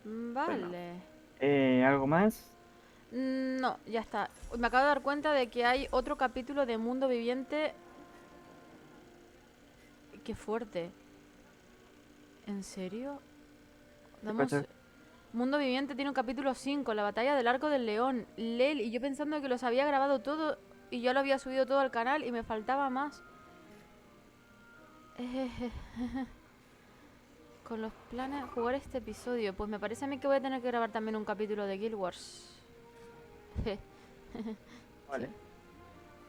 Vale. ¿Algo más? No, ya está. Me acabo de dar cuenta de que hay otro capítulo de Mundo Viviente. Qué fuerte. ¿En serio? ¿Qué Damos... pasa? Mundo Viviente tiene un capítulo 5, la batalla del Arco del León. Lel, y yo pensando que los había grabado todo y yo lo había subido todo al canal y me faltaba más. Con los planes jugar este episodio. Pues me parece a mí que voy a tener que grabar también un capítulo de Guild Wars. Vale.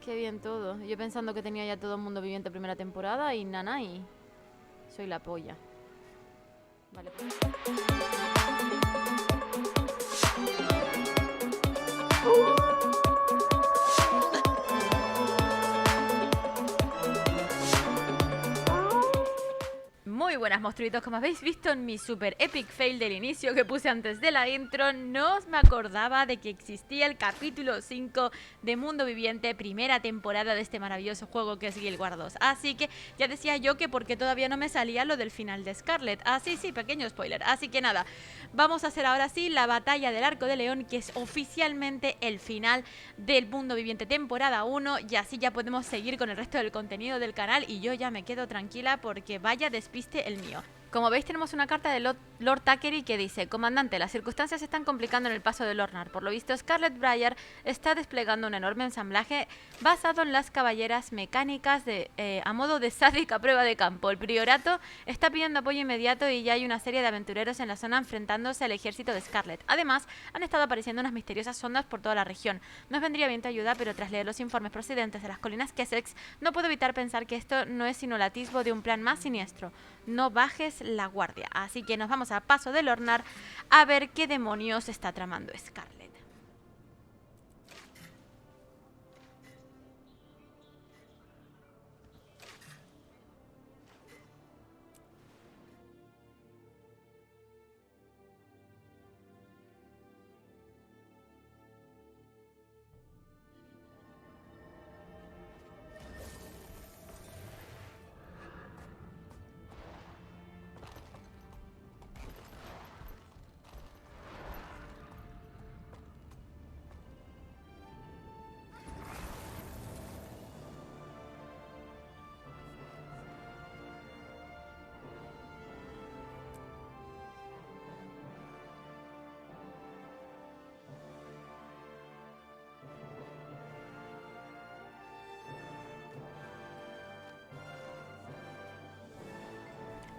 Qué bien todo. Yo pensando que tenía ya todo el Mundo Viviente primera temporada y nanay. Soy la polla. Vale, pues. Muy buenas monstruitos, como habéis visto en mi super epic fail del inicio que puse antes de la intro, no me acordaba de que existía el capítulo 5 de Mundo Viviente, primera temporada de este maravilloso juego que es Guild Wars 2. Así que ya decía yo que porque todavía no me salía lo del final de Scarlet. Sí, pequeño spoiler. Así que nada, vamos a hacer ahora sí la batalla del Arco del León, que es oficialmente el final del Mundo Viviente temporada 1, y así ya podemos seguir con el resto del contenido del canal y yo ya me quedo tranquila porque vaya despiste el mío. Como veis tenemos una carta de Lord Thackeray que dice: comandante, las circunstancias se están complicando en el paso de Lornar. Por lo visto Scarlet Briar está desplegando un enorme ensamblaje basado en las caballeras mecánicas a modo de sádica prueba de campo. El priorato está pidiendo apoyo inmediato y ya hay una serie de aventureros en la zona enfrentándose al ejército de Scarlet. Además, han estado apareciendo unas misteriosas sondas por toda la región. Nos vendría bien tu ayuda, pero tras leer los informes procedentes de las colinas Kessex, no puedo evitar pensar que esto no es sino el atisbo de un plan más siniestro. No bajes la guardia. Así que nos vamos a paso de Lornar a ver qué demonios está tramando Scarlet.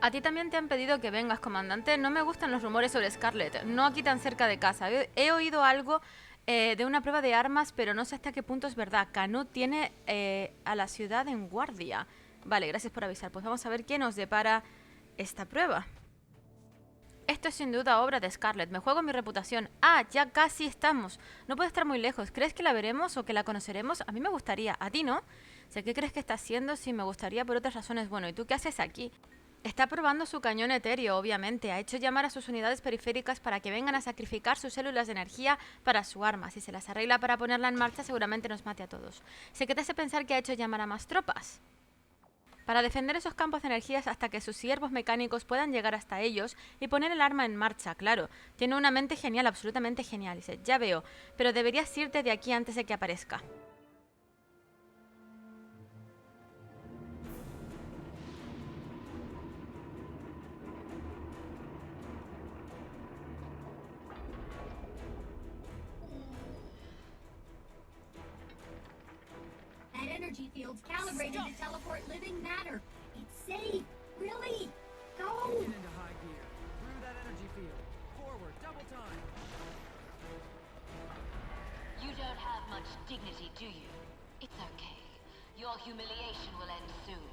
A ti también te han pedido que vengas, comandante. No me gustan los rumores sobre Scarlet, no aquí tan cerca de casa. He oído algo de una prueba de armas, pero no sé hasta qué punto es verdad. Canut tiene a la ciudad en guardia. Vale, gracias por avisar. Pues vamos a ver qué nos depara esta prueba. Esto es sin duda obra de Scarlet. Me juego mi reputación. Ya casi estamos. No puede estar muy lejos. ¿Crees que la veremos o que la conoceremos? A mí me gustaría. ¿A ti no? Sé qué crees que está haciendo. Sí, me gustaría por otras razones. Bueno, ¿y tú qué haces aquí? Está probando su cañón etéreo, obviamente. Ha hecho llamar a sus unidades periféricas para que vengan a sacrificar sus células de energía para su arma. Si se las arregla para ponerla en marcha, seguramente nos mate a todos. Sé que te hace pensar que ha hecho llamar a más tropas para defender esos campos de energías hasta que sus siervos mecánicos puedan llegar hasta ellos y poner el arma en marcha, claro. Tiene una mente genial, absolutamente genial. Dice: ya veo, pero deberías irte de aquí antes de que aparezca. Energy fields calibrated to teleport living matter. It's safe. Really? Go! Get into high gear. Through that energy field. Forward, double time. You don't have much dignity, do you? It's okay. Your humiliation will end soon.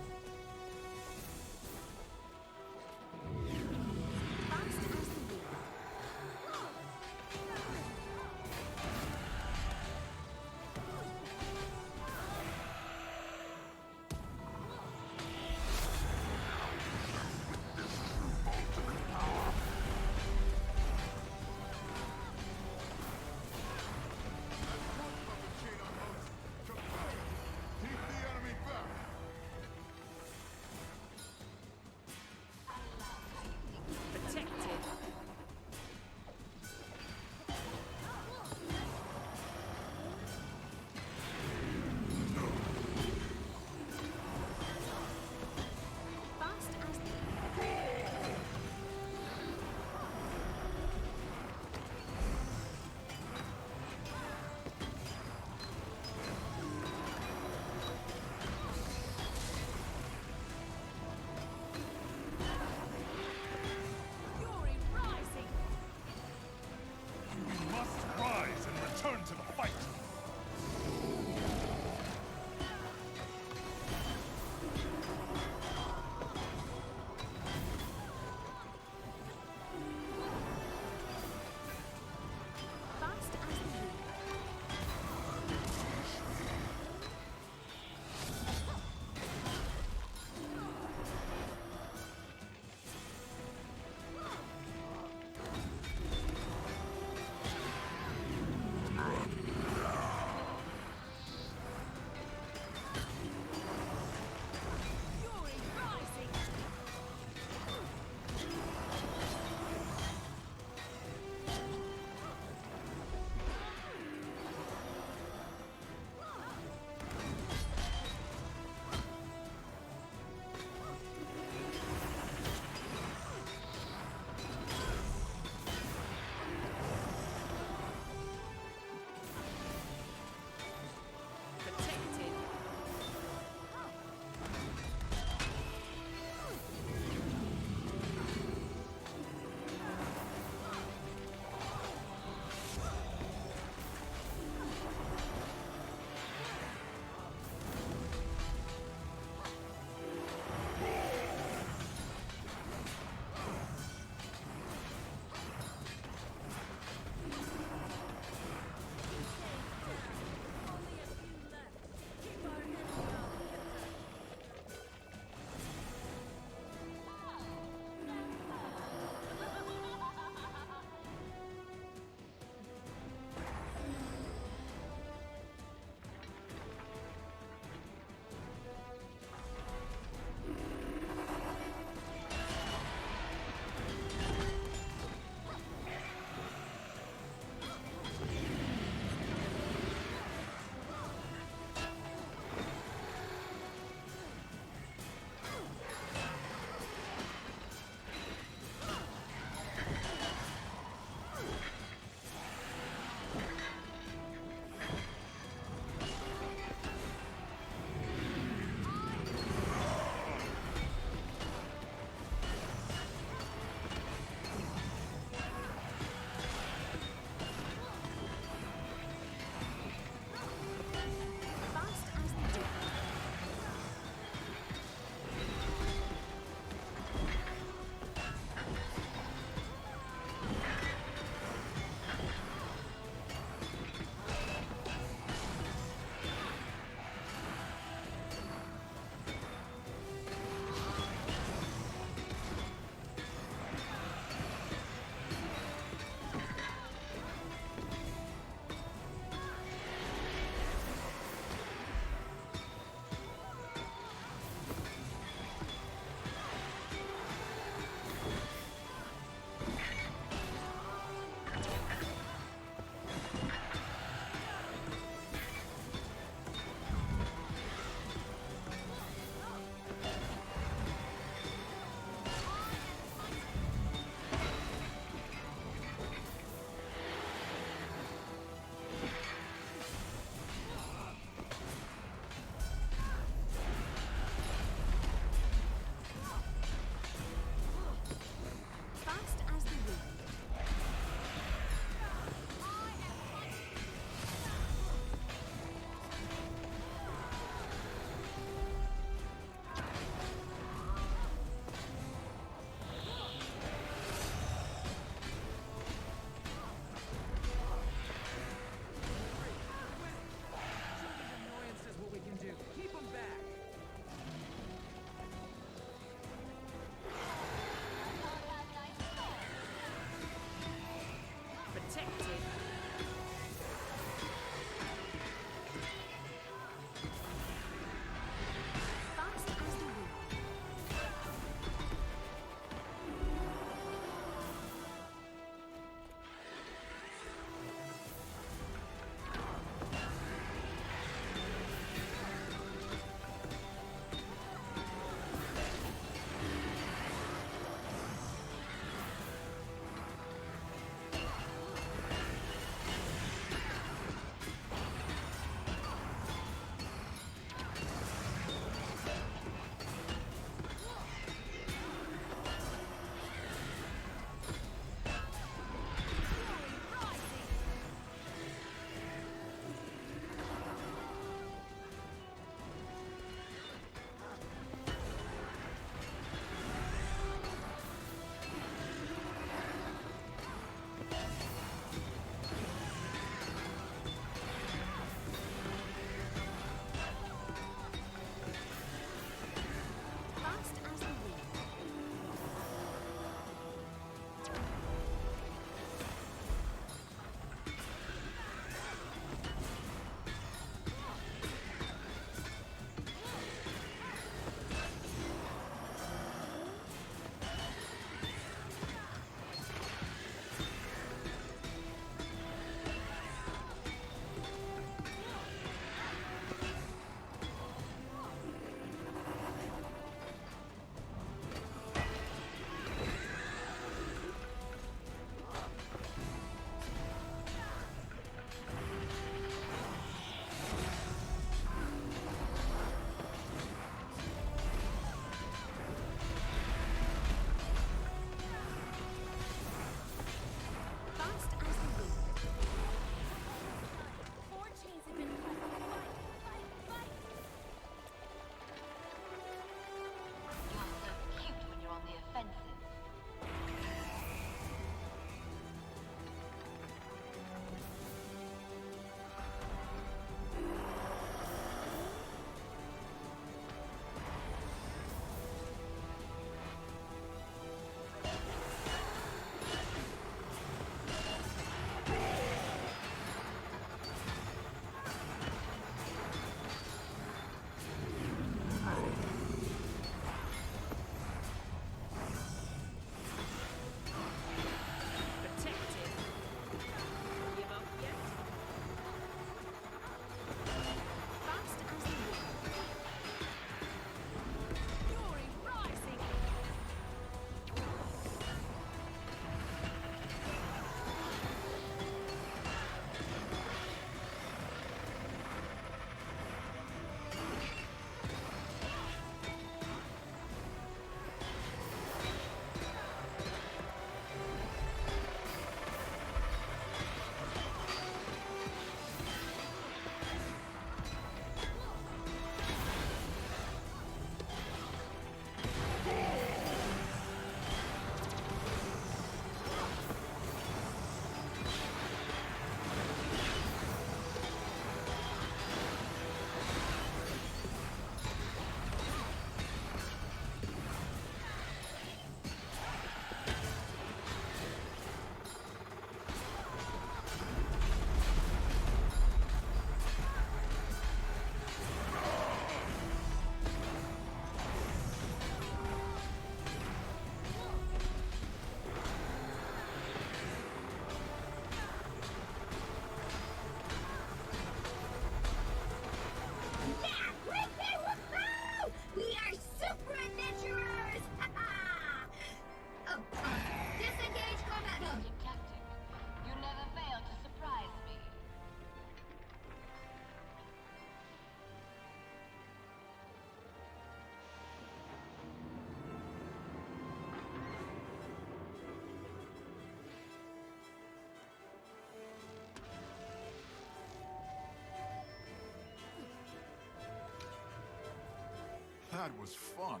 That was fun.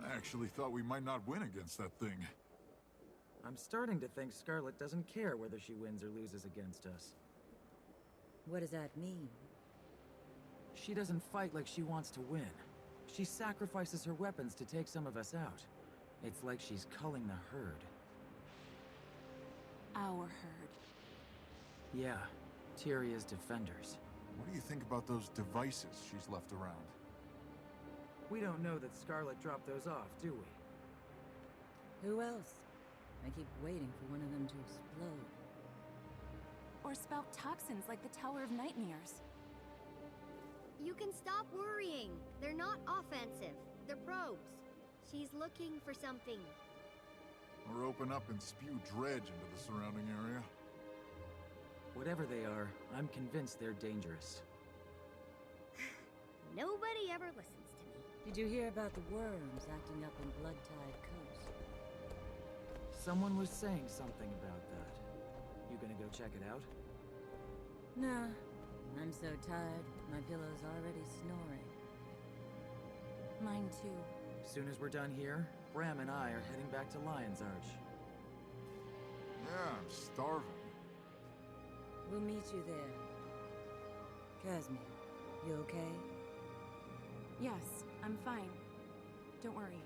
I actually thought we might not win against that thing. I'm starting to think Scarlet doesn't care whether she wins or loses against us. What does that mean? She doesn't fight like she wants to win. She sacrifices her weapons to take some of us out. It's like she's culling the herd. Our herd. Yeah, Tyria's defenders. What do you think about those devices she's left around? We don't know that Scarlet dropped those off, do we? Who else? I keep waiting for one of them to explode. Or spout toxins like the Tower of Nightmares. You can stop worrying. They're not offensive. They're probes. She's looking for something. Or open up and spew dredge into the surrounding area? Whatever they are, I'm convinced they're dangerous. Nobody ever listens to me. Did you hear about the worms acting up in Blood-Tide Coast? Someone was saying something about that. You gonna go check it out? Nah. I'm so tired, my pillow's already snoring. Mine too. As soon as we're done here, Bram and I are heading back to Lion's Arch. Yeah, I'm starving. We'll meet you there. Casimir, you okay? Yes, I'm fine. Don't worry.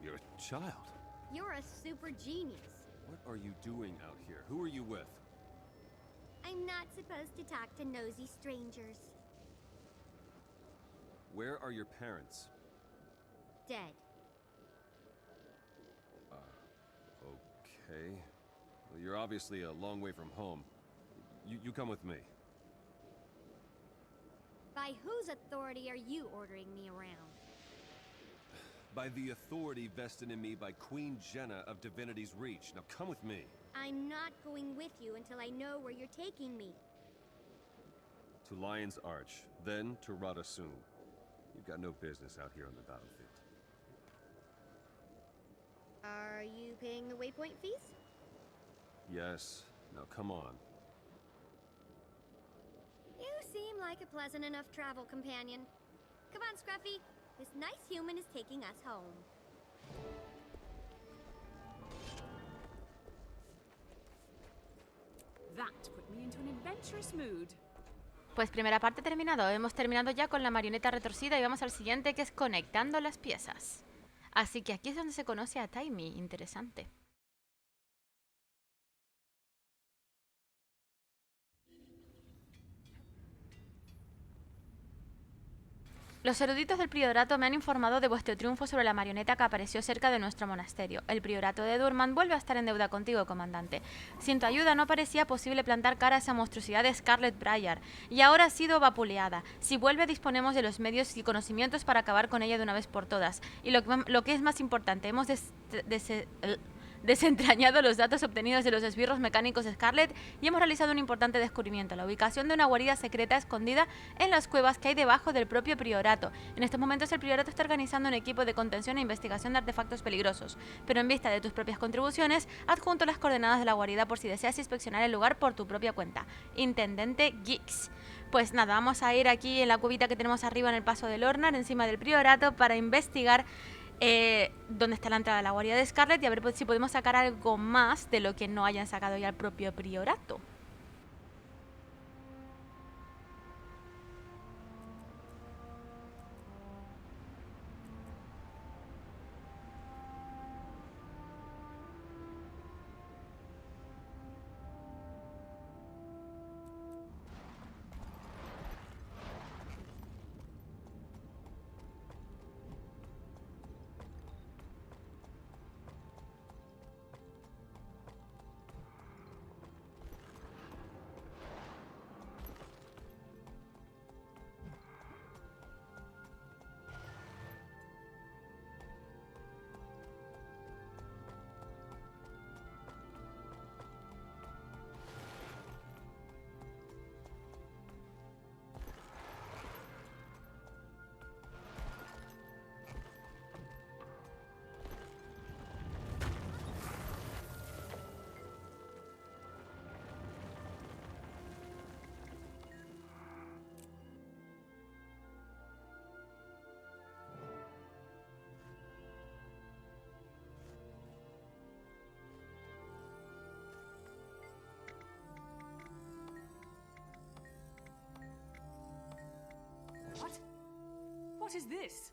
You're a child. You're a super genius. What are you doing out here? Who are you with? I'm not supposed to talk to nosy strangers. Where are your parents? Dead. Okay. Well, you're obviously a long way from home. You come with me. By whose authority are you ordering me around? By the authority vested in me by Queen Jenna of Divinity's Reach. Now come with me. I'm not going with you until I know where you're taking me. To Lion's Arch, then to Radasun. You've got no business out here on the battlefield. Are you paying the waypoint fees? Yes. Now come on. You seem like a pleasant enough travel companion. Come on, Scruffy. This nice human is taking us home. That put me into an adventurous mood. Pues primera parte terminado. Hemos terminado ya con la marioneta retorcida y vamos al siguiente, que es conectando las piezas. Así que aquí es donde se conoce a Taimi. Interesante. Los eruditos del priorato me han informado de vuestro triunfo sobre la marioneta que apareció cerca de nuestro monasterio. El priorato de Durman vuelve a estar en deuda contigo, comandante. Sin tu ayuda no parecía posible plantar cara a esa monstruosidad de Scarlet Briar, y ahora ha sido vapuleada. Si vuelve, disponemos de los medios y conocimientos para acabar con ella de una vez por todas. Y lo que es más importante, hemos desentrañado los datos obtenidos de los esbirros mecánicos de Scarlet y hemos realizado un importante descubrimiento, la ubicación de una guarida secreta escondida en las cuevas que hay debajo del propio priorato. En estos momentos el priorato está organizando un equipo de contención e investigación de artefactos peligrosos, pero en vista de tus propias contribuciones, adjunto las coordenadas de la guarida por si deseas inspeccionar el lugar por tu propia cuenta. Intendente Geeks. Pues nada, vamos a ir aquí en la cubita que tenemos arriba en el paso del Ornar, encima del priorato, para investigar dónde está la entrada de la guardia de Scarlet y a ver si podemos sacar algo más de lo que no hayan sacado ya el propio priorato. What is this?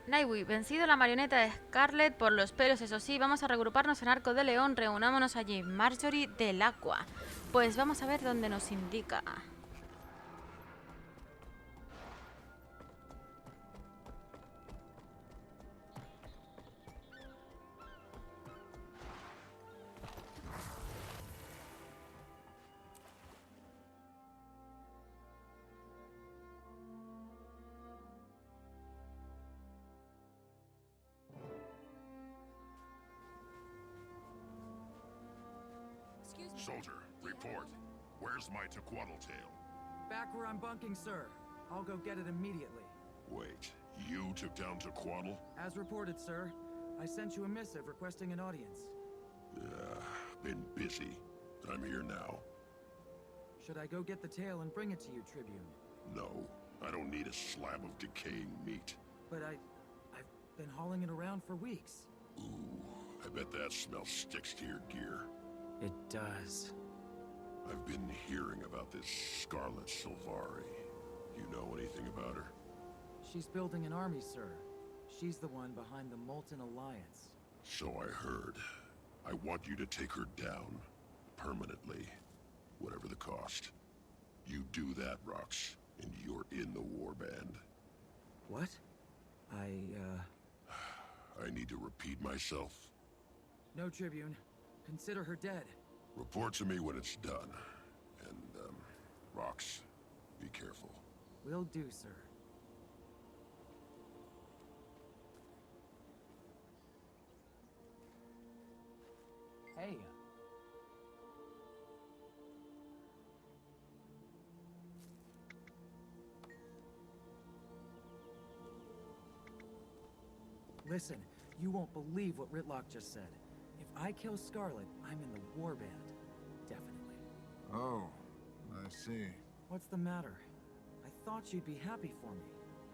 Nightwy, vencido la marioneta de Scarlet por los pelos, eso sí, vamos a regruparnos en Arco del León, reunámonos allí. Marjorie del Agua. Pues vamos a ver dónde nos indica. Soldier, report. Where's my Tequatl tail? Back where I'm bunking, sir. I'll go get it immediately. Wait, you took down Tequatl? As reported, sir. I sent you a missive requesting an audience. Been busy. I'm here now. Should I go get the tail and bring it to you, Tribune? No, I don't need a slab of decaying meat. But I've been hauling it around for weeks. Ooh, I bet that smell sticks to your gear. It does. I've been hearing about this Scarlet Sylvari. You know anything about her? She's building an army, sir. She's the one behind the Molten Alliance. So I heard. I want you to take her down. Permanently. Whatever the cost. You do that, Rox, and you're in the warband. What? I need to repeat myself. No, Tribune. Consider her dead. Report to me when it's done. And, Rox, be careful. Will do, sir. Hey. Listen, you won't believe what Ritlock just said. If I kill Scarlet, I'm in the warband. Definitely. Oh, I see. What's the matter? I thought you'd be happy for me.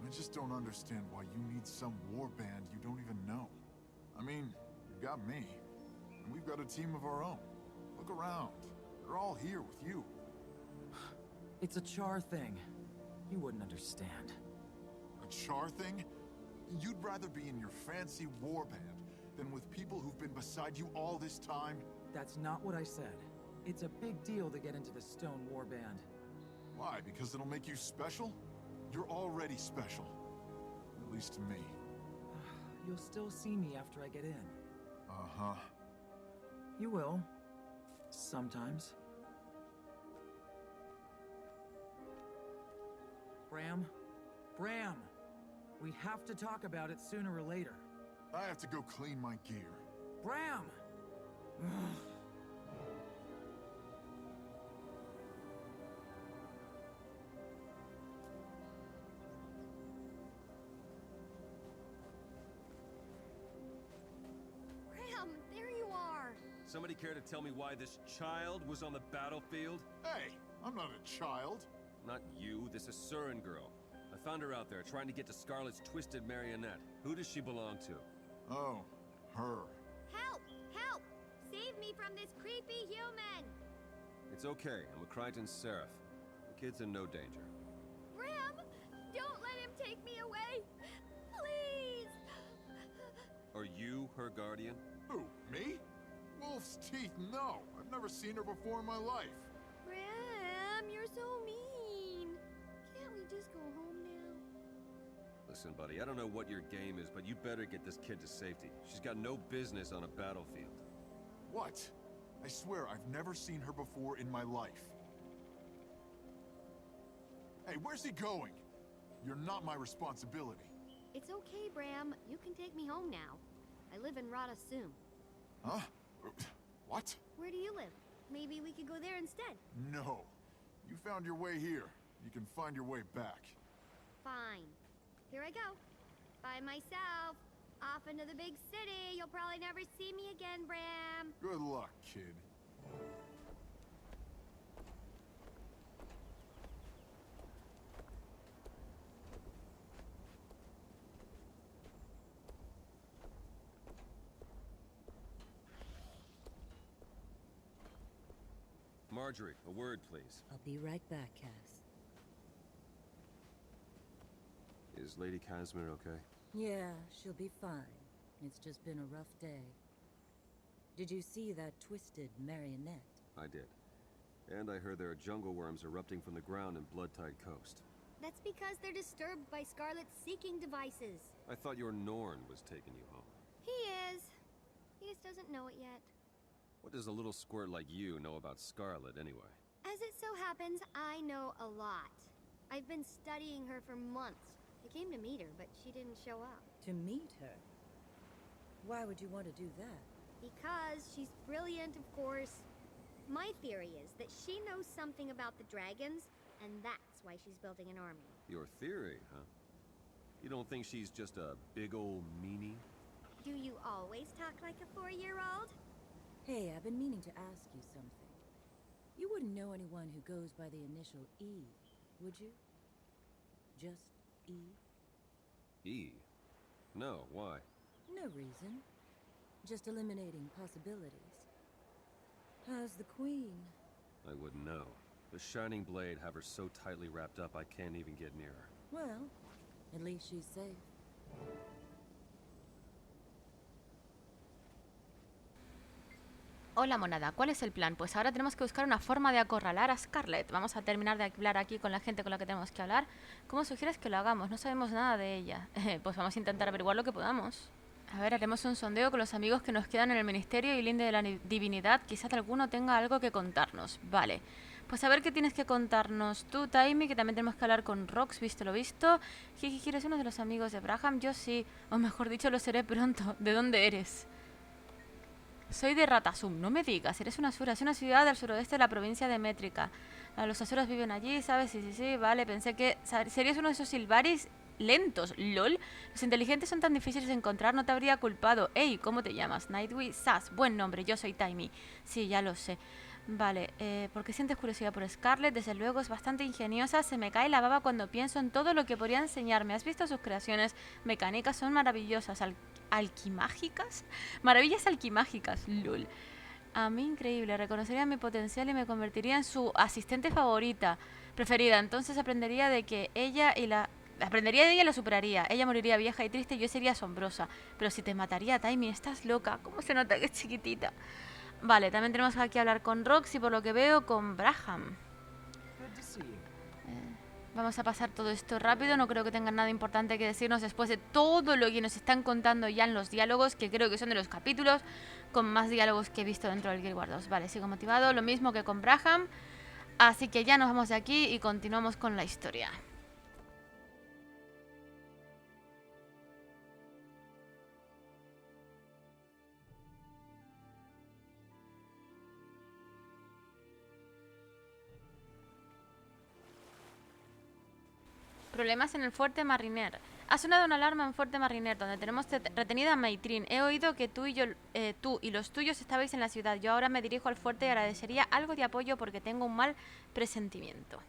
I just don't understand why you need some warband you don't even know. I mean, you've got me. And we've got a team of our own. Look around. They're all here with you. It's a char thing. You wouldn't understand. A char thing? You'd rather be in your fancy warband than with people who've been beside you all this time? That's not what I said. It's a big deal to get into the Stone Warband. Why? Because it'll make you special? You're already special. At least to me. You'll still see me after I get in. Uh-huh. You will. Sometimes. Bram? Bram! We have to talk about it sooner or later. I have to go clean my gear. Bram! Ram, there you are! Somebody care to tell me why this child was on the battlefield? Hey, I'm not a child. Not you, this Asuran girl. I found her out there trying to get to Scarlet's twisted marionette. Who does she belong to? Oh, her. Help! Help! Save me from this creepy human! It's okay, I'm a Crichton Seraph. The kid's in no danger. Ram! Don't let him take me away! Please! Are you her guardian? Who, me? Wolf's teeth, no. I've never seen her before in my life. Ram, you're so mean. Can't we just go home now? Listen, buddy, I don't know what your game is, but you better get this kid to safety. She's got no business on a battlefield. What? I swear I've never seen her before in my life. Hey, where's he going? You're not my responsibility. It's okay, Bram. You can take me home now. I live in Radasum. Huh? What? Where do you live? Maybe we could go there instead. No. You found your way here. You can find your way back. Fine. Here I go. By myself. Off into the big city. You'll probably never see me again, Bram. Good luck, kid. Marjorie, a word, please. I'll be right back, Cass. Is Lady Casimir okay? Yeah, she'll be fine. It's just been a rough day. Did you see that twisted marionette? I did. And I heard there are jungle worms erupting from the ground in Bloodtide Coast. That's because they're disturbed by Scarlet's seeking devices. I thought your Norn was taking you home. He is. He just doesn't know it yet. What does a little squirt like you know about Scarlet, anyway? As it so happens, I know a lot. I've been studying her for months. I came to meet her, but she didn't show up. To meet her? Why would you want to do that? Because she's brilliant, of course. My theory is that she knows something about the dragons, and that's why she's building an army. Your theory, huh? You don't think she's just a big old meanie? Do you always talk like a 4-year-old? Hey, I've been meaning to ask you something. You wouldn't know anyone who goes by the initial E, would you? Just E? E? No, why? No reason. Just eliminating possibilities. How's the Queen? I wouldn't know. The Shining Blade have her so tightly wrapped up I can't even get near her. Well, at least she's safe. Hola monada, ¿cuál es el plan? Pues ahora tenemos que buscar una forma de acorralar a Scarlet. Vamos a terminar de hablar aquí con la gente con la que tenemos que hablar. ¿Cómo sugieres que lo hagamos? No sabemos nada de ella. Pues vamos a intentar averiguar lo que podamos. A ver, haremos un sondeo con los amigos que nos quedan en el Ministerio y Linde de la Divinidad. Quizás alguno tenga algo que contarnos. Vale. Pues a ver qué tienes que contarnos tú, Taimi, que también tenemos que hablar con Rox, visto lo visto. Jiji, ¿eres uno de los amigos de Braham? Yo sí. O mejor dicho, lo seré pronto. ¿De dónde eres? Soy de Ratasum, no me digas, eres una asura, es una ciudad del suroeste de la provincia de Métrica. Los asuras viven allí, ¿sabes? Sí, vale, pensé que serías uno de esos silvaris lentos, lol. Los inteligentes son tan difíciles de encontrar, no te habría culpado. Ey, ¿cómo te llamas? Nightwy, Sass, buen nombre, yo soy Taimi. Sí, ya lo sé. Vale, ¿por qué sientes curiosidad por Scarlet? Desde luego es bastante ingeniosa, se me cae la baba cuando pienso en todo lo que podría enseñarme. ¿Has visto sus creaciones mecánicas? Son maravillosas. ¿Alquimágicas? Maravillas alquimágicas, lol. A mí increíble, reconocería mi potencial y me convertiría en su asistente preferida. Entonces aprendería de ella y la superaría. Ella moriría vieja y triste y yo sería asombrosa. Pero si te mataría, Taimi, estás loca. ¿Cómo se nota que es chiquitita? Vale, también tenemos que aquí hablar con Rox y por lo que veo con Braham. Vamos a pasar todo esto rápido, no creo que tengan nada importante que decirnos después de todo lo que nos están contando ya en los diálogos, que creo que son de los capítulos con más diálogos que he visto dentro del Guild Wars 2. Vale, sigo motivado, lo mismo que con Braham, así que ya nos vamos de aquí y continuamos con la historia. Problemas en el Fuerte Mariner. Ha sonado una alarma en Fuerte Mariner, donde tenemos retenida a Maitrin. He oído que tú y los tuyos estabais en la ciudad. Yo ahora me dirijo al fuerte y agradecería algo de apoyo porque tengo un mal presentimiento.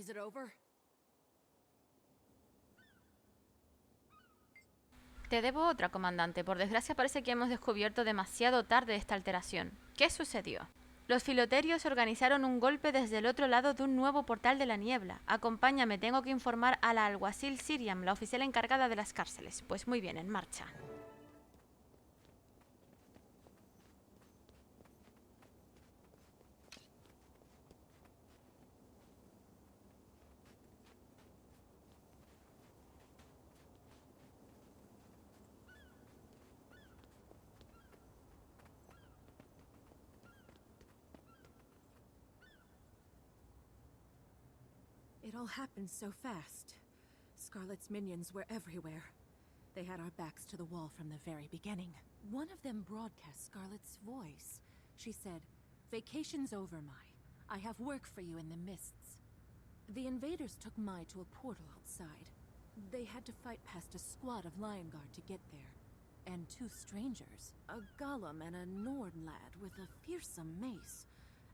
Is it over? Te debo otra, comandante. Por desgracia parece que hemos descubierto demasiado tarde esta alteración. ¿Qué sucedió? Los filoterios organizaron un golpe desde el otro lado de un nuevo portal de la niebla. Acompáñame, tengo que informar a la alguacil Siriam, la oficial encargada de las cárceles. Pues muy bien, en marcha. It all happened so fast. Scarlet's minions were everywhere. They had our backs to the wall from the very beginning. One of them broadcast Scarlet's voice. She said, "Vacation's over, Mai. I have work for you in the mists." The invaders took Mai to a portal outside. They had to fight past a squad of Lion Guard to get there. And two strangers, a golem and a Nord lad with a fearsome mace.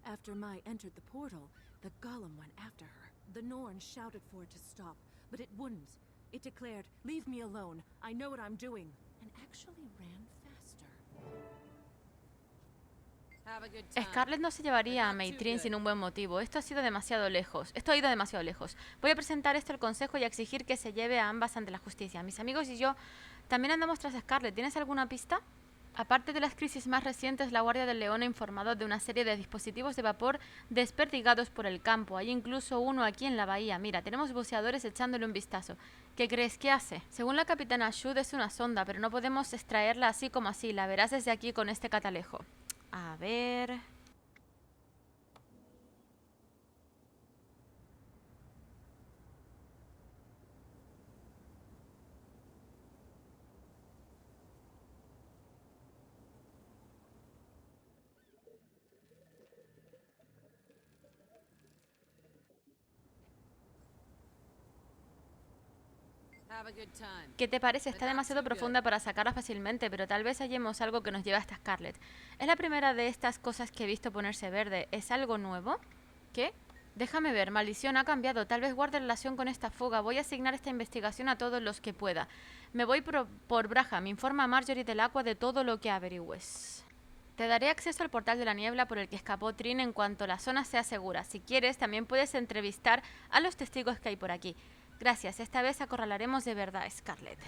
After Mai entered the portal, the golem went after her. The Norn shouted for it to stop, but it wouldn't. It declared, "Leave me alone. I know what I'm doing." And actually ran faster. Scarlet no se llevaría a Maitrin sin un buen motivo. Esto ha ido demasiado lejos. Voy a presentar esto al consejo y a exigir que se lleve a ambas ante la justicia. Mis amigos y yo también andamos tras Scarlet. ¿Tienes alguna pista? Aparte de las crisis más recientes, la Guardia del León ha informado de una serie de dispositivos de vapor desperdigados por el campo. Hay incluso uno aquí en la bahía. Mira, tenemos buceadores echándole un vistazo. ¿Qué crees que hace? Según la capitana Shud es una sonda, pero no podemos extraerla así como así. La verás desde aquí con este catalejo. A ver... ¿Qué te parece? Está demasiado profunda para sacarla fácilmente, pero tal vez hallemos algo que nos lleve hasta Scarlet. Es la primera de estas cosas que he visto ponerse verde. ¿Es algo nuevo? ¿Qué? Déjame ver, maldición ha cambiado. Tal vez guarde relación con esta fuga. Voy a asignar esta investigación a todos los que pueda. Me voy por Braham. Informa a Marjorie del Aqua de todo lo que averigües. Te daré acceso al portal de la niebla por el que escapó Trin en cuanto la zona sea segura. Si quieres, también puedes entrevistar a los testigos que hay por aquí. Gracias, esta vez acorralaremos de verdad a Scarlet.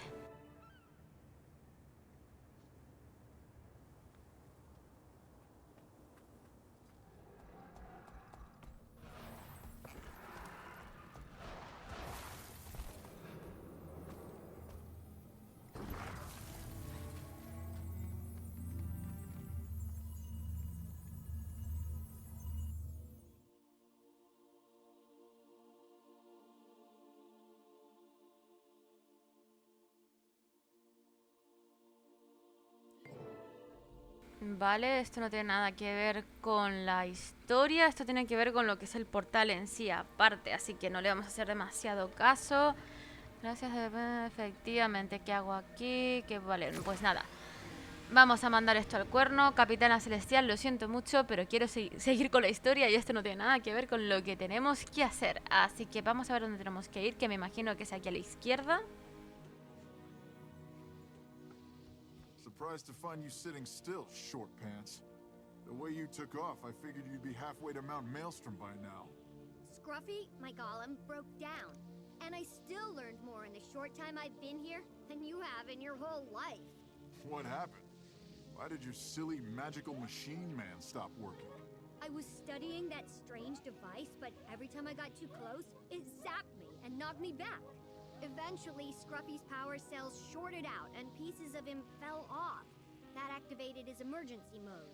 Vale, esto no tiene nada que ver con la historia, esto tiene que ver con lo que es el portal en sí, aparte, así que no le vamos a hacer demasiado caso. Gracias, efectivamente, ¿qué hago aquí? Que vale, pues nada. Vamos a mandar esto al cuerno. Capitana Celestial, lo siento mucho, pero quiero seguir con la historia y esto no tiene nada que ver con lo que tenemos que hacer. Así que vamos a ver dónde tenemos que ir, que me imagino que es aquí a la izquierda. Surprised to find you sitting still, short pants. The way you took off, I figured you'd be halfway to Mount Maelstrom by now. Scruffy, my golem, broke down. And I still learned more in the short time I've been here than you have in your whole life. What happened? Why did your silly magical machine man stop working? I was studying that strange device, but every time I got too close, it zapped me and knocked me back. Eventually, Scruffy's power cells shorted out and pieces of him fell off. That activated his emergency mode.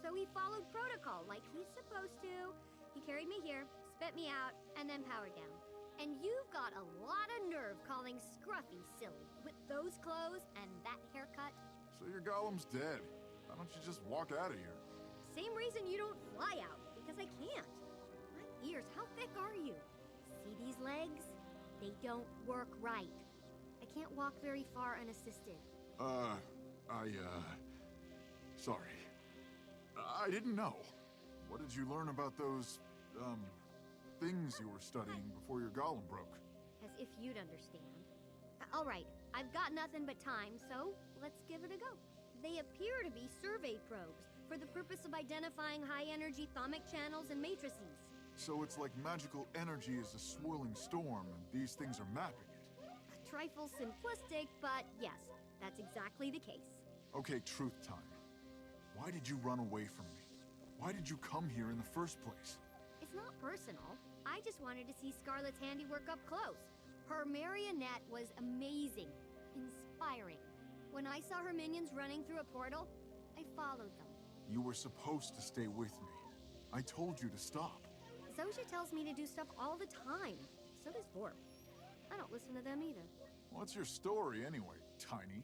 So he followed protocol like he's supposed to. He carried me here, spit me out, and then powered down. And you've got a lot of nerve calling Scruffy silly with those clothes and that haircut. So your golem's dead. Why don't you just walk out of here? Same reason you don't fly out, because I can't. My ears, how thick are you? See these legs? They don't work right. I can't walk very far unassisted. Sorry. I didn't know. What did you learn about those, things you were studying before your golem broke. As if you'd understand. All right, I've got nothing but time, so let's give it a go. They appear to be survey probes for the purpose of identifying high-energy thermic channels and matrices. So it's like magical energy is a swirling storm, and these things are mapping it. A trifle simplistic, but yes, that's exactly the case. Okay, truth time. Why did you run away from me? Why did you come here in the first place? It's not personal. I just wanted to see Scarlet's handiwork up close. Her marionette was amazing, inspiring. When I saw her minions running through a portal, I followed them. You were supposed to stay with me. I told you to stop. Zosha tells me to do stuff all the time. So does Vorp. I don't listen to them either. What's your story anyway, Tiny?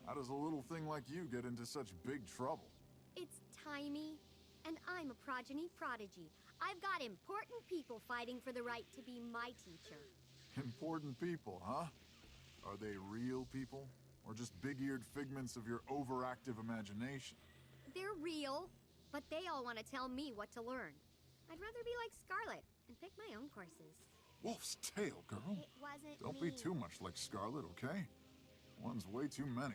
How does a little thing like you get into such big trouble? It's Timey, and I'm a prodigy. I've got important people fighting for the right to be my teacher. Important people, huh? Are they real people? Or just big-eared figments of your overactive imagination? They're real, but they all want to tell me what to learn. I'd rather be like Scarlet and pick my own courses. Wolf's tail, girl. It wasn't Don't me. be too much like Scarlet, okay? One's way too many.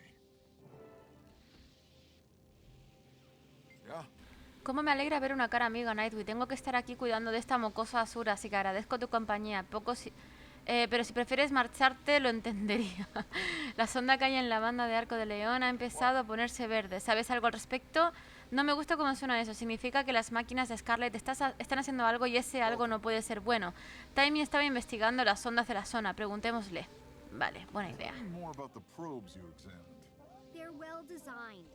Yeah. Cómo me alegra ver una cara amiga, Nightwy. Tengo que estar aquí cuidando de esta mocosa Asura, así que agradezco tu compañía. Pero si prefieres marcharte, lo entendería. La sonda que hay en la banda de Arco del León ha empezado a ponerse verde. ¿Sabes algo al respecto? No me gusta cómo suena eso. Significa que las máquinas de Scarlet están haciendo algo y ese algo no puede ser bueno. Timmy estaba investigando las ondas de la zona. Preguntémosle. Vale, buena idea. They're well designed.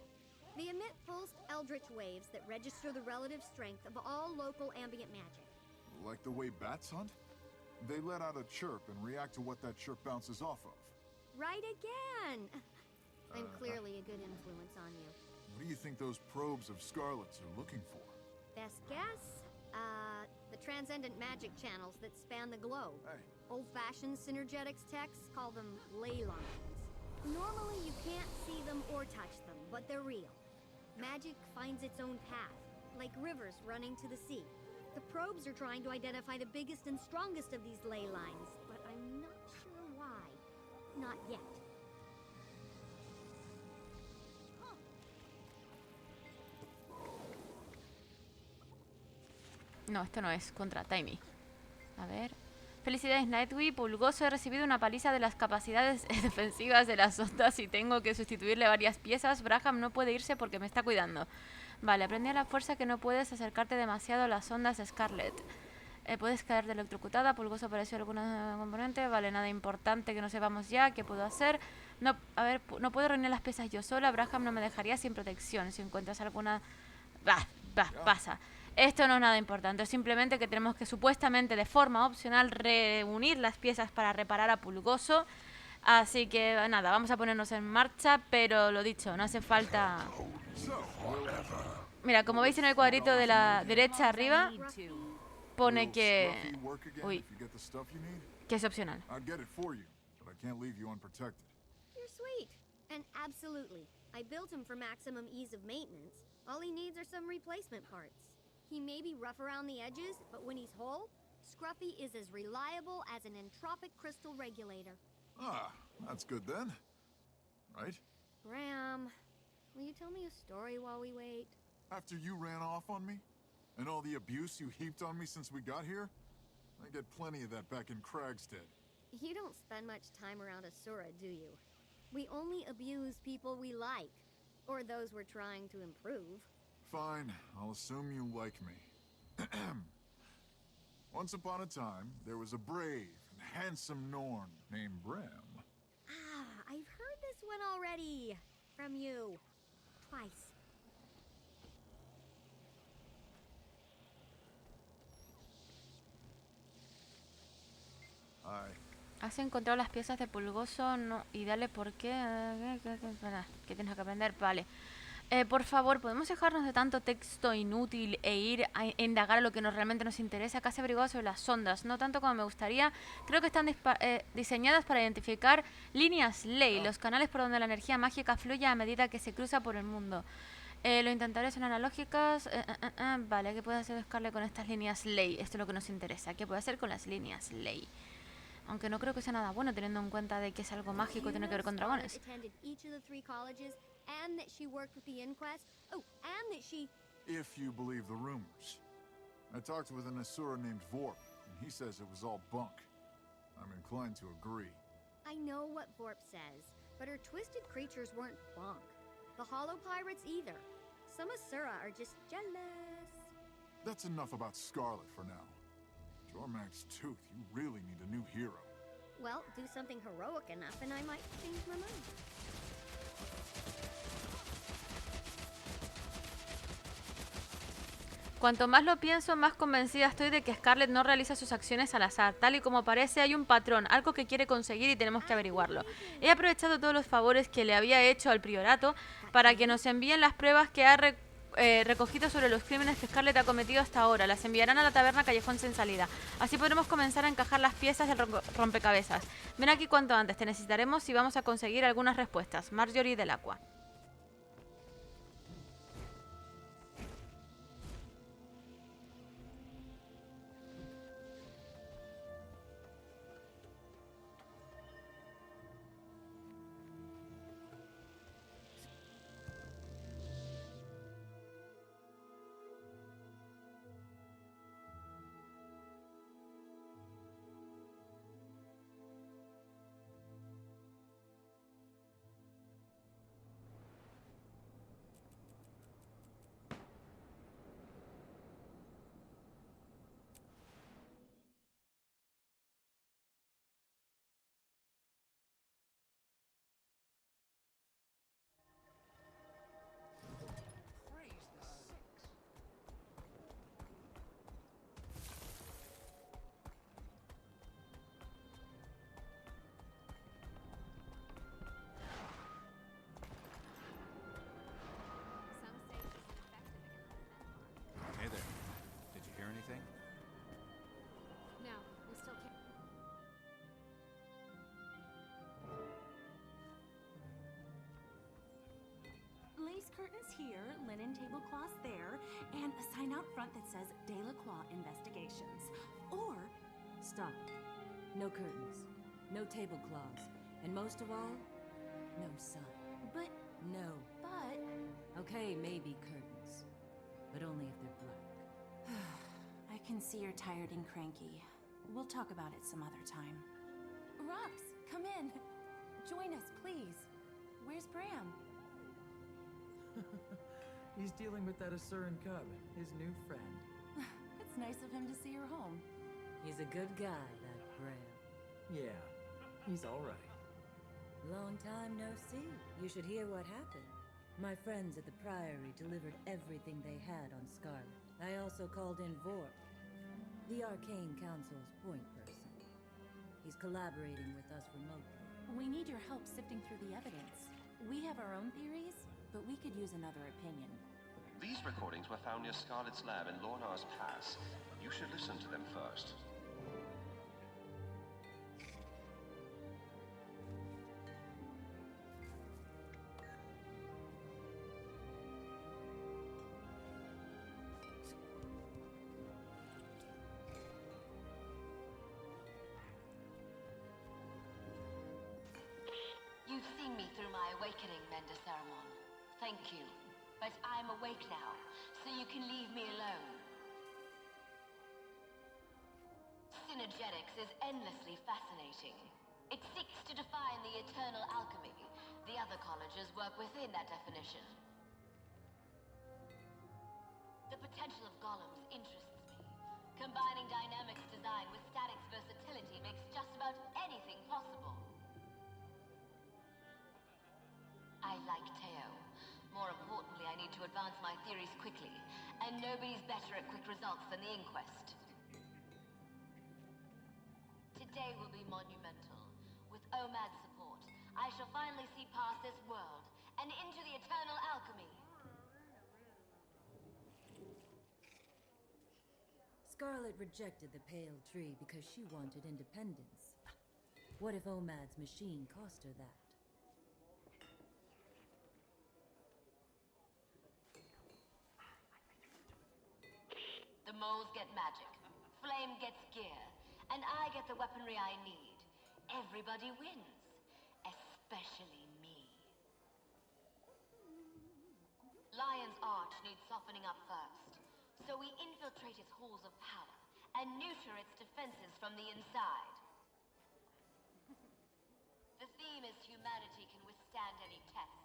They emit pulsed eldritch waves that register the relative strength of all local ambient magic. Like the way bats hunt? They let out a chirp and react to what that chirp bounces off of. Right again! I'm clearly a good influence on you. What do you think those probes of Scarlet's are looking for? Best guess? The transcendent magic channels that span the globe. Hey. Old-fashioned synergetics texts call them ley lines. Normally you can't see them or touch them, but they're real. Magic finds its own path, like rivers running to the sea. The probes are trying to identify the biggest and strongest of these ley lines, but I'm not sure why. Not yet. No, esto no es contra Timmy. A ver. Felicidades, Nightwy. Pulgoso, he recibido una paliza de las capacidades defensivas de las ondas y tengo que sustituirle varias piezas. Braham no puede irse porque me está cuidando. Vale, aprendí a la fuerza que no puedes acercarte demasiado a las ondas de Scarlet. Puedes caerte electrocutada. Pulgoso apareció alguna componente. Vale, nada importante que no sepamos ya. ¿Qué puedo hacer? No, a ver, no puedo reunir las piezas yo sola. Braham no me dejaría sin protección. Si encuentras alguna... pasa. Esto no es nada importante, es simplemente que tenemos que supuestamente de forma opcional reunir las piezas para reparar a Pulgoso. Así que nada, vamos a ponernos en marcha, pero lo dicho, no hace falta... Mira, como veis en el cuadrito de la derecha arriba, pone que... Uy, que es opcional. You're sweet. And absolutely. I built him for maximum ease of maintenance. All he needs are some replacement parts. He may be rough around the edges, but when he's whole, Scruffy is as reliable as an entropic crystal regulator. Ah, that's good then. Right? Graham, will you tell me a story while we wait? After you ran off on me? And all the abuse you heaped on me since we got here? I get plenty of that back in Cragstead. You don't spend much time around Asura, do you? We only abuse people we like, or those we're trying to improve. Fine, I'll assume you like me. Once upon a time, there was a brave and handsome Norn named Bram. Ah, I've heard this one already. From you. Twice. ¿Has encontrado las piezas de Pulgoso? No. Y dale por qué. ¿Qué tienes que aprender? Vale. Por favor, ¿podemos dejarnos de tanto texto inútil e ir a indagar a lo que realmente nos interesa? Casi averiguado sobre las ondas, no tanto como me gustaría. Creo que están diseñadas para identificar líneas ley, los canales por donde la energía mágica fluye a medida que se cruza por el mundo. Lo intentaré, son analógicas. Vale, ¿qué puede hacer Scarlet con estas líneas ley? Esto es lo que nos interesa. ¿Qué puede hacer con las líneas ley? Aunque no creo que sea nada bueno teniendo en cuenta de que es algo mágico y tiene que ver con dragones. If you believe the rumors. I talked with an Asura named Vorp, and he says it was all bunk. I'm inclined to agree. I know what Vorp says, but her twisted creatures weren't bunk. The Hollow Pirates either. Some Asura are just jealous. That's enough about Scarlet for now. Jormag's Tooth, you really need a new hero. Well, do something heroic enough and I might change my mind. Cuanto más lo pienso, más convencida estoy de que Scarlet no realiza sus acciones al azar. Tal y como parece, hay un patrón, algo que quiere conseguir y tenemos que averiguarlo. He aprovechado todos los favores que le había hecho al priorato para que nos envíen las pruebas que ha recogido sobre los crímenes que Scarlet ha cometido hasta ahora. Las enviarán a la taberna Callejón Sin Salida. Así podremos comenzar a encajar las piezas del rompecabezas. Ven aquí cuanto antes, te necesitaremos si vamos a conseguir algunas respuestas. Marjorie del Aqua. Hey there. Did you hear anything? No, we still can't. Lace curtains here, linen tablecloths there, and a sign out front that says Delacroix Investigations. Or Stop. No curtains, no tablecloths, and most of all, no sun. but No. Okay, maybe curtains, but only if they're black. I can see you're tired and cranky. We'll talk about it some other time. Rox, come in. Join us, please. Where's Bram? He's dealing with that Asuran cub, his new friend. It's nice of him to see her home. He's a good guy, that Bram. Yeah, he's all right. Long time no see. You should hear what happened. My friends at the Priory delivered everything they had on Scarlet. I also called in Vorp, the Arcane Council's point person. He's collaborating with us remotely. We need your help sifting through the evidence. We have our own theories, but we could use another opinion. These recordings were found near Scarlet's lab in Lornar's Pass. You should listen to them first. You've seen me through my awakening, Mender Ceramon. Thank you. But I'm awake now, so you can leave me alone. Synergetics is endlessly fascinating. It seeks to define the eternal alchemy. The other colleges work within that definition. The potential of golems interests me. Combining dynamics design with statics versatility makes just about anything possible. I like Teo. More importantly, I need to advance my theories quickly, and nobody's better at quick results than the Inquest. Today will be monumental. With OMAD's support, I shall finally see past this world and into the eternal alchemy. Scarlet rejected the Pale Tree because she wanted independence. What if Omad's machine cost her that? moles get magic, Flame gets gear, and I get the weaponry I need. Everybody wins. Especially me. Lion's Arch needs softening up first, so we infiltrate its halls of power and neuter its defenses from the inside. The theme is humanity can withstand any test.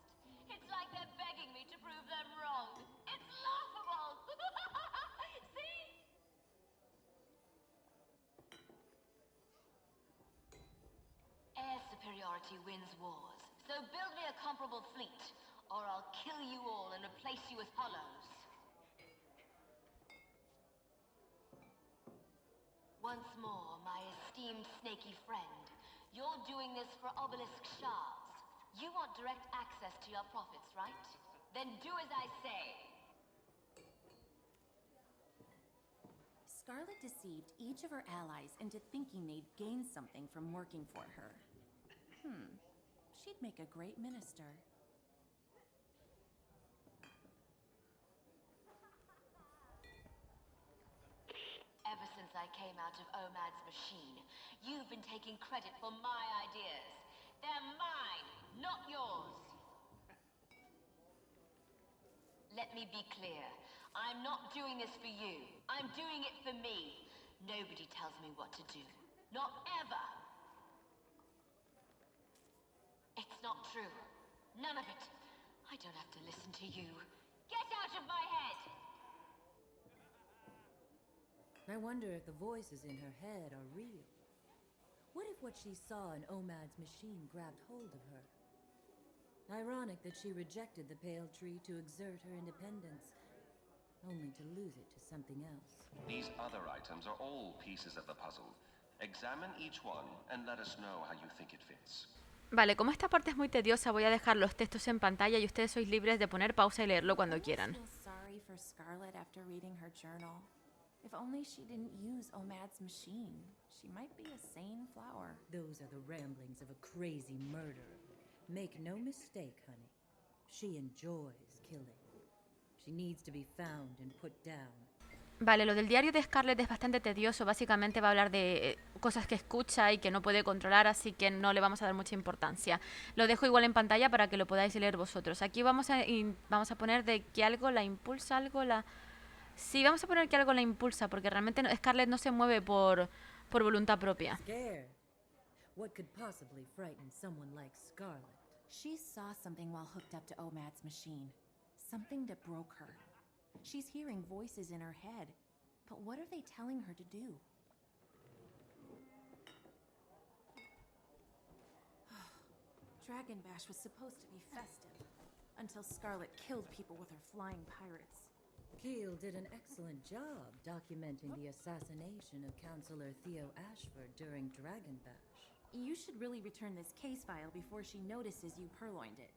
It's like they're begging me to prove them wrong. It's laughable! See? Air superiority wins wars, so build me a comparable fleet, or I'll kill you all and replace you with hollows. Once more, my esteemed snaky friend, you're doing this for obelisk shards. You want direct access to your profits, right? Then do as I say. Scarlet deceived each of her allies into thinking they'd gain something from working for her. She'd make a great minister. Ever since I came out of Omad's machine, you've been taking credit for my ideas. They're mine, not yours. Let me be clear. I'm not doing this for you. I'm doing it for me. Nobody tells me what to do. Not ever. It's not true. None of it. I don't have to listen to you. Get out of my head! I wonder if the voices in her head are real. What if what she saw in Omad's machine grabbed hold of her? Ironic that she rejected the pale tree to exert her independence, only to lose it to something else. These other items are all pieces of the puzzle. Examine each one and let us know how you think it fits. Vale, como esta parte es muy tediosa, voy a dejar los textos en pantalla y ustedes sois libres de poner pausa y leerlo cuando quieran. I feel sorry for Scarlet after reading her journal. If only she didn't use Omad's machine, she might be a sane flower. Those are the ramblings of a crazy murderer. Make no mistake, honey. She enjoys killing. She needs to be found and put down. Vale, lo del diario de Scarlet es bastante tedioso. Básicamente va a hablar de cosas que escucha y que no puede controlar, así que no le vamos a dar mucha importancia. Lo dejo igual en pantalla para que lo podáis leer vosotros. Aquí vamos a poner de que algo la impulsa, Sí, vamos a poner que algo la impulsa, porque realmente Scarlet no se mueve por voluntad propia. Scared? What could possibly frighten someone like Scarlet? She saw something while hooked up to Omad's machine. Something that broke her. She's hearing voices in her head. But what are they telling her to do? Dragon Bash was supposed to be festive, until Scarlet killed people with her flying pirates. Keel did an excellent job documenting the assassination of Counselor Theo Ashford during Dragon Bash. You should really return this case file before she notices you purloined it.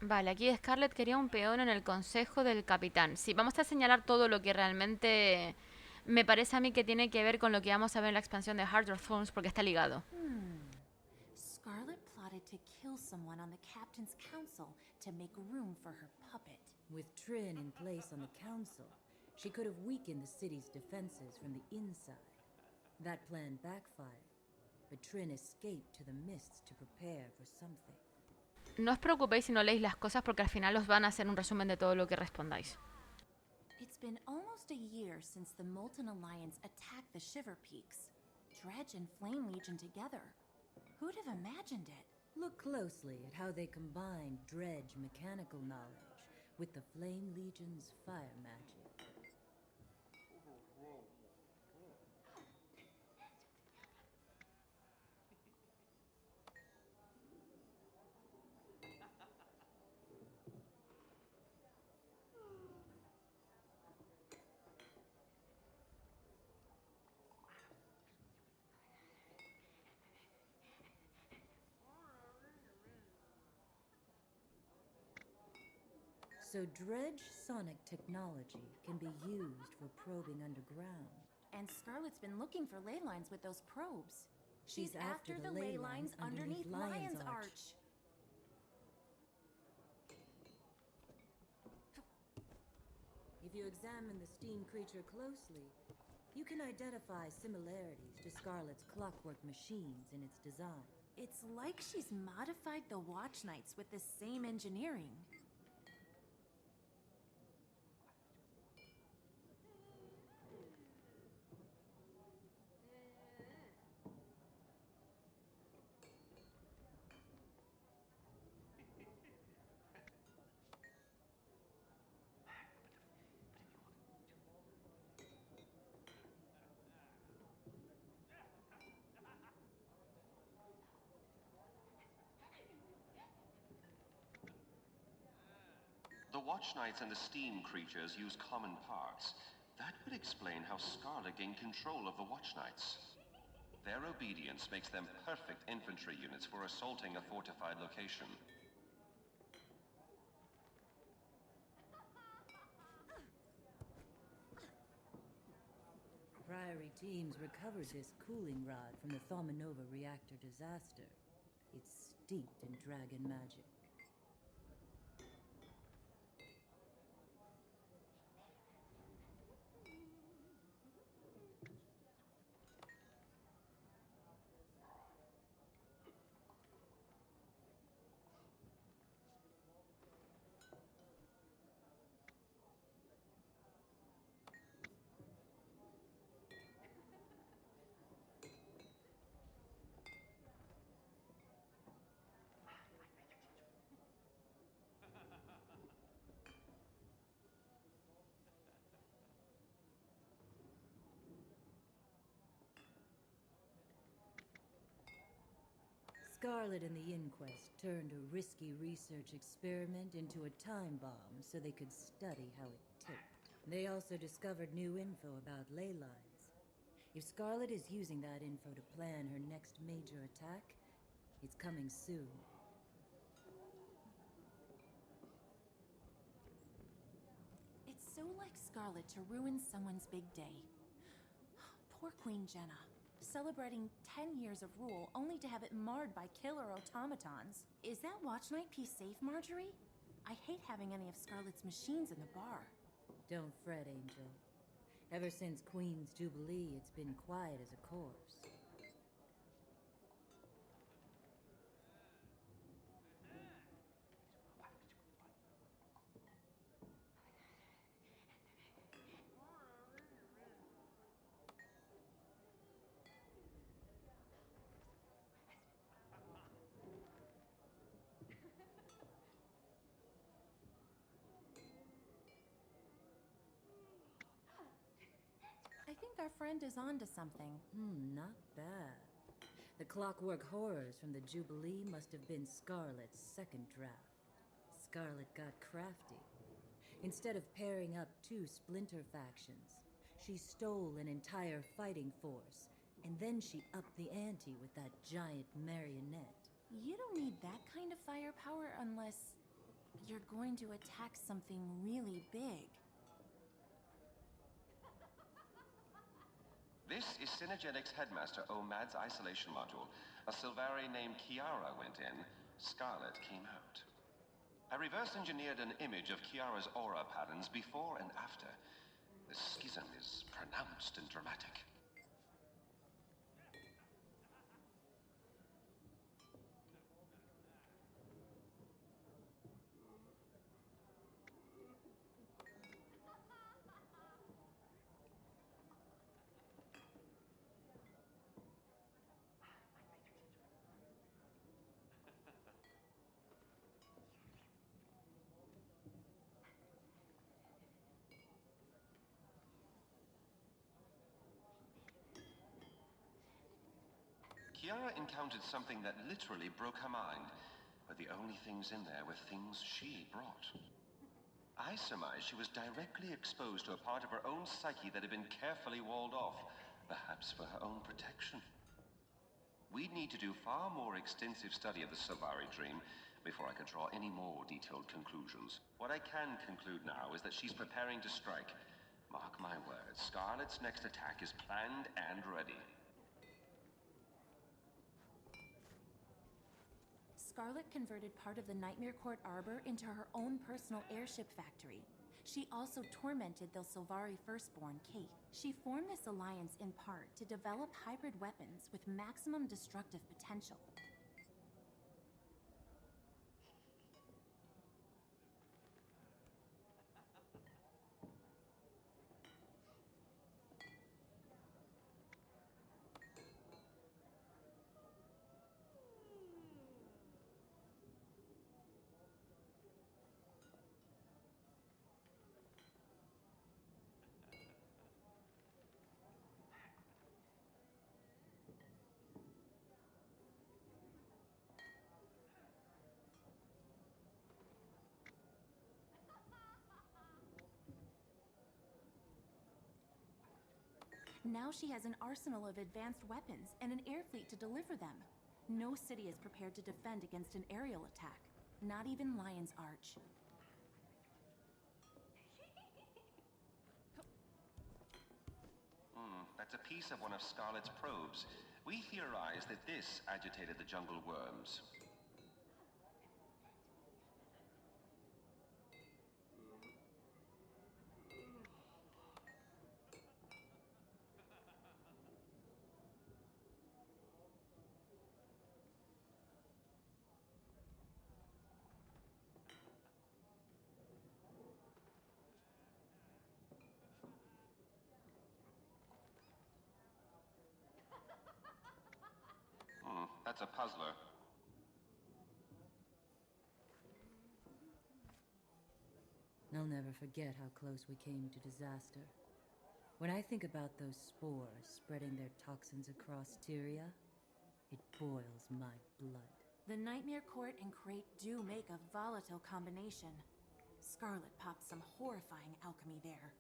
Vale, aquí Scarlet quería un peón en el consejo del capitán. Sí, vamos a señalar todo lo que realmente me parece a mí que tiene que ver con lo que vamos a ver en la expansión de Heart of Thorns, porque está ligado. Scarlet plotted to kill someone on the captain's council to make room for her puppet. With Trin in place on the council, she could have weakened the city's defenses from the inside. That plan backfired, but Trin escaped to the mists to prepare for something. No os preocupéis si no leéis las cosas, porque al final os van a hacer un resumen de todo lo que respondáis. It's been almost a year since the Molten Alliance attacked the Shiver Peaks. Dredge and Flame Legion together. Who'd have imagined it? Look closely at how they combined Dredge mechanical knowledge with the Flame Legion's fire magic. So Dredge sonic technology can be used for probing underground. And Scarlet's been looking for ley lines with those probes. She's after the ley lines underneath Lion's Arch. If you examine the steam creature closely, you can identify similarities to Scarlet's clockwork machines in its design. It's like she's modified the Watch Knights with the same engineering. The Watch Knights and the Steam creatures use common parts. That would explain how Scarlet gained control of the Watch Knights. Their obedience makes them perfect infantry units for assaulting a fortified location. Priory teams recovered this cooling rod from the Thomanova reactor disaster. It's steeped in dragon magic. Scarlet and the Inquest turned a risky research experiment into a time bomb so they could study how it ticked. They also discovered new info about ley lines. If Scarlet is using that info to plan her next major attack, it's coming soon. It's so like Scarlet to ruin someone's big day. Poor Queen Jenna. Celebrating 10 years of rule only to have it marred by killer automatons. Is that Watch Knight piece safe, Marjorie? I hate having any of Scarlet's machines in the bar. Don't fret, Angel. Ever since Queen's Jubilee, it's been quiet as a corpse. I think our friend is onto something. Not bad. The clockwork horrors from the Jubilee must have been Scarlet's second draft. Scarlet got crafty. Instead of pairing up two splinter factions, she stole an entire fighting force, and then she upped the ante with that giant marionette. You don't need that kind of firepower unless you're going to attack something really big. This is Synergetics Headmaster Omad's isolation module. A Sylvari named Kiara went in, Scarlet came out. I reverse engineered an image of Kiara's aura patterns before and after. The schism is pronounced and dramatic. Kiara encountered something that literally broke her mind, but the only things in there were things she brought. I surmised she was directly exposed to a part of her own psyche that had been carefully walled off, perhaps for her own protection. We'd need to do far more extensive study of the Sylvari dream before I could draw any more detailed conclusions. What I can conclude now is that she's preparing to strike. Mark my words, Scarlet's next attack is planned and ready. Scarlet converted part of the Nightmare Court Arbor into her own personal airship factory. She also tormented the Sylvari firstborn, Kate. She formed this alliance in part to develop hybrid weapons with maximum destructive potential. Now she has an arsenal of advanced weapons and an air fleet to deliver them. No city is prepared to defend against an aerial attack, not even Lion's Arch. That's a piece of one of Scarlet's probes. We theorize that this agitated the jungle worms. That's a puzzler. I'll never forget how close we came to disaster. When I think about those spores spreading their toxins across Tyria, it boils my blood. The Nightmare Court and Crate do make a volatile combination. Scarlet popped some horrifying alchemy there.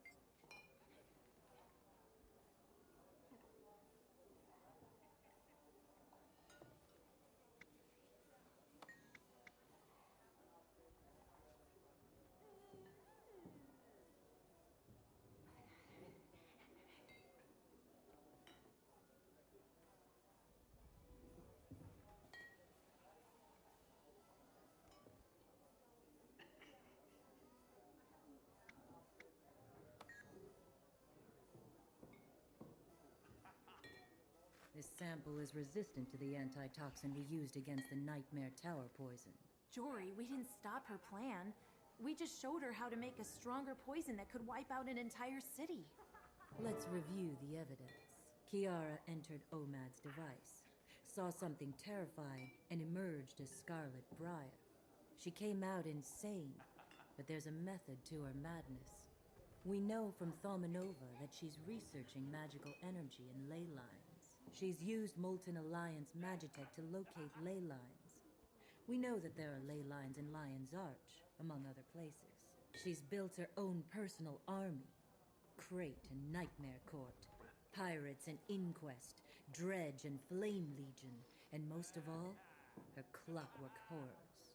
This sample is resistant to the antitoxin we used against the Nightmare Tower poison. Jory, we didn't stop her plan. We just showed her how to make a stronger poison that could wipe out an entire city. Let's review the evidence. Kiara entered Omad's device, saw something terrifying, and emerged as Scarlet Briar. She came out insane, but there's a method to her madness. We know from Thaumanova that she's researching magical energy in ley lines. She's used Molten Alliance Magitech to locate ley lines. We know that there are ley lines in Lion's Arch, among other places. She's built her own personal army. Crate and Nightmare Court, Pirates and Inquest, Dredge and Flame Legion, and most of all, her clockwork horrors.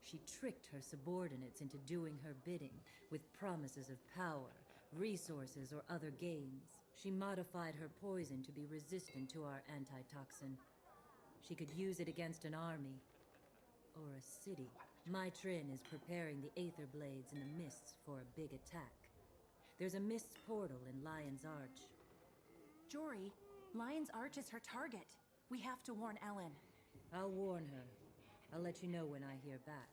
She tricked her subordinates into doing her bidding with promises of power, resources, or other gains. She modified her poison to be resistant to our antitoxin. She could use it against an army or a city. My Trin is preparing the Aether Blades in the mists for a big attack. There's a mists portal in Lion's Arch. Jory, Lion's Arch is her target. We have to warn Ellen. I'll warn her. I'll let you know when I hear back.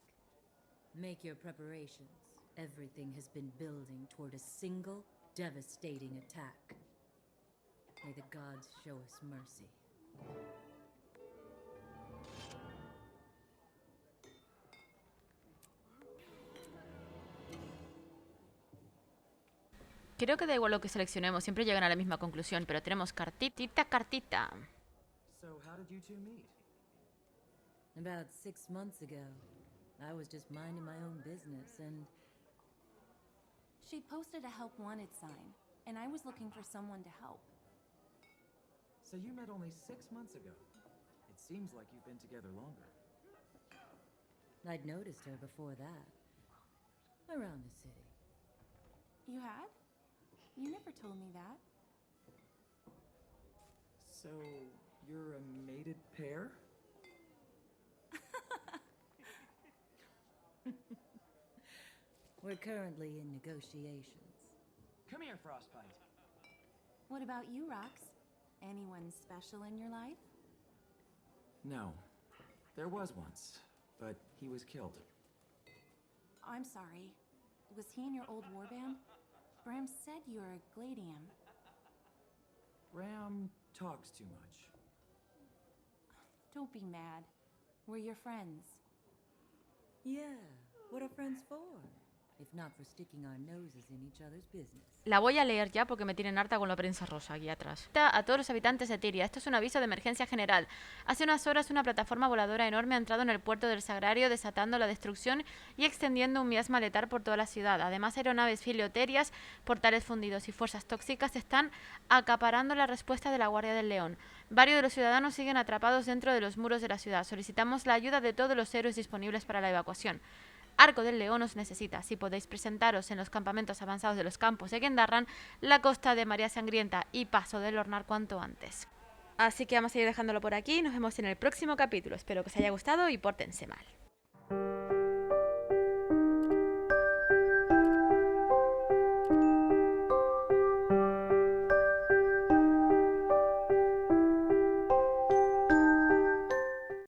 Make your preparations. Everything has been building toward a single, devastating attack. May the gods show us mercy. Creo que da igual lo que seleccionemos, siempre llegan a la misma conclusión, pero tenemos cartita. So how did you two meet? About 6 months ago, I was just minding my own business and... She posted a help wanted sign, and I was looking for someone to help. So you met only 6 months ago. It seems like you've been together longer. I'd noticed her before that. Around the city. You had? You never told me that. So, you're a mated pair? We're currently in negotiations. Come here, Frostbite. What about you, Rox? Anyone special in your life? No. There was once, but he was killed. I'm sorry. Was he in your old warband? Bram said you were a Gladium. Bram talks too much. Don't be mad. We're your friends. Yeah, what are friends for? If not for sticking our noses in each other's business. La voy a leer ya porque me tienen harta con la prensa rosa aquí atrás. A todos los habitantes de Tiria, esto es un aviso de emergencia general. Hace unas horas una plataforma voladora enorme ha entrado en el puerto del Sagrario, desatando la destrucción y extendiendo un miasma letal por toda la ciudad. Además, aeronaves filoterias, portales fundidos y fuerzas tóxicas están acaparando la respuesta de la Guardia del León. Varios de los ciudadanos siguen atrapados dentro de los muros de la ciudad. Solicitamos la ayuda de todos los héroes disponibles para la evacuación. Arco del León os necesita. Si podéis presentaros en los campamentos avanzados de los Campos de Gendarran, la costa de María Sangrienta y Paso del Hornar cuanto antes. Así que vamos a ir dejándolo por aquí. Nos vemos en el próximo capítulo. Espero que os haya gustado y pórtense mal.